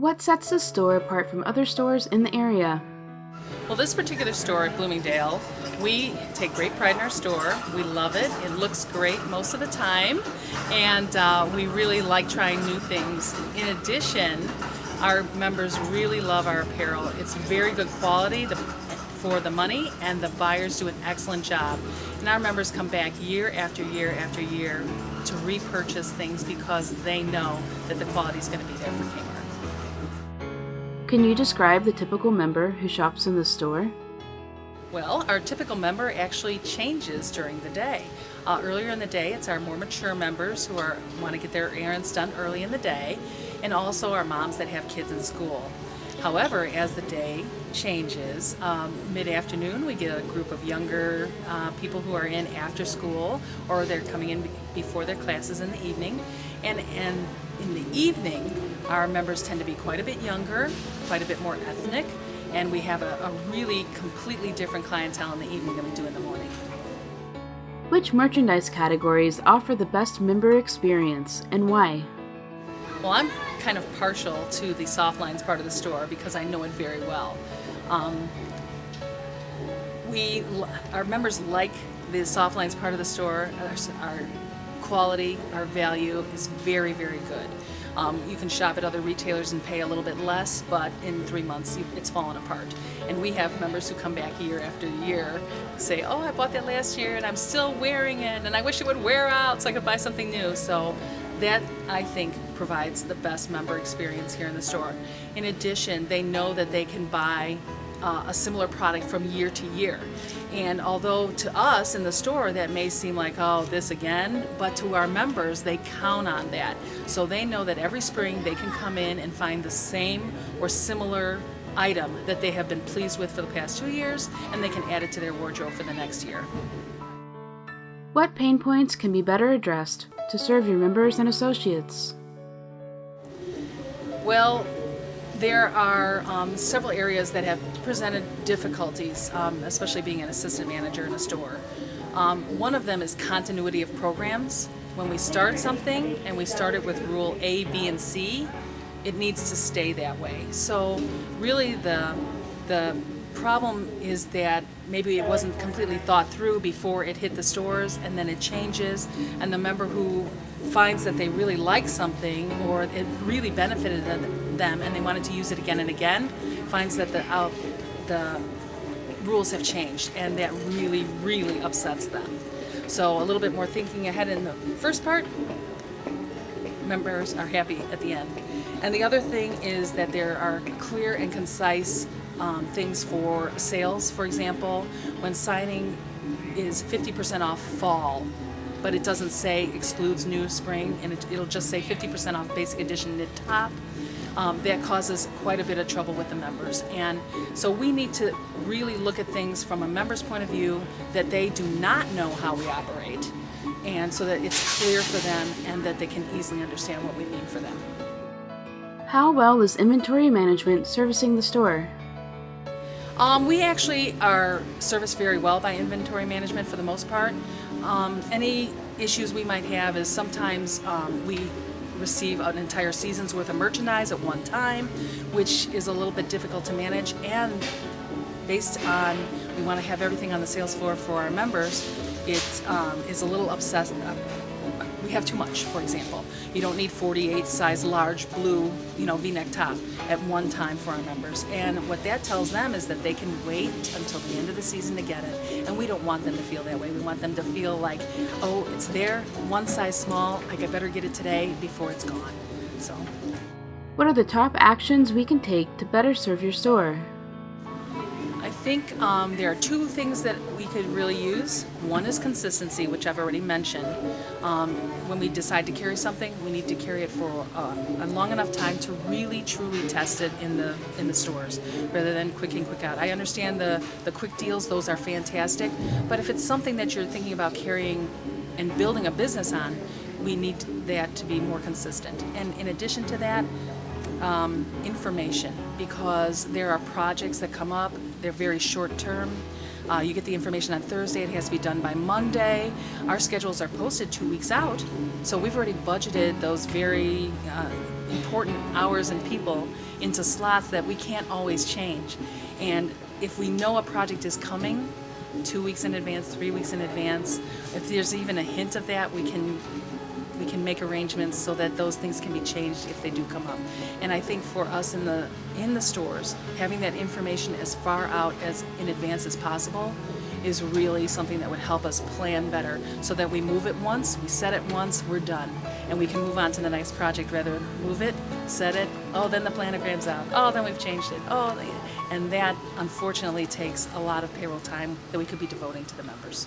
What sets the store apart from other stores in the area? Well, this particular store at Bloomingdale, we take great pride in our store. We love it. It looks great most of the time, and we really like trying new things. In addition, our members really love our apparel. It's very good quality for the money, and the buyers do an excellent job. And our members come back year after year after year to repurchase things because they know that the quality is going to be there for Kmart. Can you describe the typical member who shops in the store? Well, our typical member actually changes during the day. Earlier in the day, it's our more mature members who want to get their errands done early in the day, and also our moms that have kids in school. However, as the day changes, mid-afternoon we get a group of younger people who are in after school, or they're coming in before their classes in the evening. And in the evening, our members tend to be quite a bit younger, quite a bit more ethnic, and we have a really completely different clientele in the evening than we do in the morning. Which merchandise categories offer the best member experience, and why? Well, I'm kind of partial to the soft lines part of the store because I know it very well. Our members like the soft lines part of the store. Our quality, our value is very, very good. You can shop at other retailers and pay a little bit less, but in 3 months it's fallen apart. And we have members who come back year after year say, oh, I bought that last year and I'm still wearing it and I wish it would wear out so I could buy something new. So that, I think, provides the best member experience here in the store. In addition, they know that they can buy a similar product from year to year. And although to us in the store that may seem like, oh, this again, but to our members, they count on that. So they know that every spring they can come in and find the same or similar item that they have been pleased with for the past 2 years, and they can add it to their wardrobe for the next year. What pain points can be better addressed to serve your members and associates? Well, there are several areas that have presented difficulties, especially being an assistant manager in a store. One of them is continuity of programs. When we start something and we start it with rule A, B, and C, it needs to stay that way. So really the problem is that maybe it wasn't completely thought through before it hit the stores, and then it changes, and the member who finds that they really like something or it really benefited them and they wanted to use it again and again finds that the rules have changed, and that really, really upsets them. So a little bit more thinking ahead in the first part, members are happy at the end. And the other thing is that there are clear and concise things for sales. For example, when signing is 50% off fall, but it doesn't say excludes new spring, and it'll just say 50% off basic edition knit top. That causes quite a bit of trouble with the members. And so we need to really look at things from a member's point of view that they do not know how we operate, and so that it's clear for them and that they can easily understand what we mean for them. How well is inventory management servicing the store? We actually are serviced very well by inventory management for the most part. Any issues we might have is sometimes we receive an entire season's worth of merchandise at one time, which is a little bit difficult to manage, and based on we want to have everything on the sales floor for our members, it is a little obsessive. We have too much, for example. You don't need 48 size large blue, V-neck top at one time for our members. And what that tells them is that they can wait until the end of the season to get it. And we don't want them to feel that way. We want them to feel like, oh, it's there, one size small, I better get it today before it's gone. So, what are the top actions we can take to better serve your store? I think there are two things that we could really use. One is consistency, which I've already mentioned. When we decide to carry something, we need to carry it for a long enough time to really, truly test it in the stores, rather than quick in, quick out. I understand the quick deals; those are fantastic. But if it's something that you're thinking about carrying and building a business on, we need that to be more consistent. And in addition to that, information, because there are projects that come up. They're very short term. You get the information on Thursday. It has to be done by Monday. Our schedules are posted 2 weeks out, so we've already budgeted those very important hours and people into slots that we can't always change. And if we know a project is coming 2 weeks in advance, 3 weeks in advance, if there's even a hint of that, we can make arrangements so that those things can be changed if they do come up. And I think for us in the stores, having that information as far out as in advance as possible is really something that would help us plan better, so that we move it once, we set it once, we're done, and we can move on to the next project rather than move it, set it, oh, then the planogram's out, oh, then we've changed it, and that unfortunately takes a lot of payroll time that we could be devoting to the members.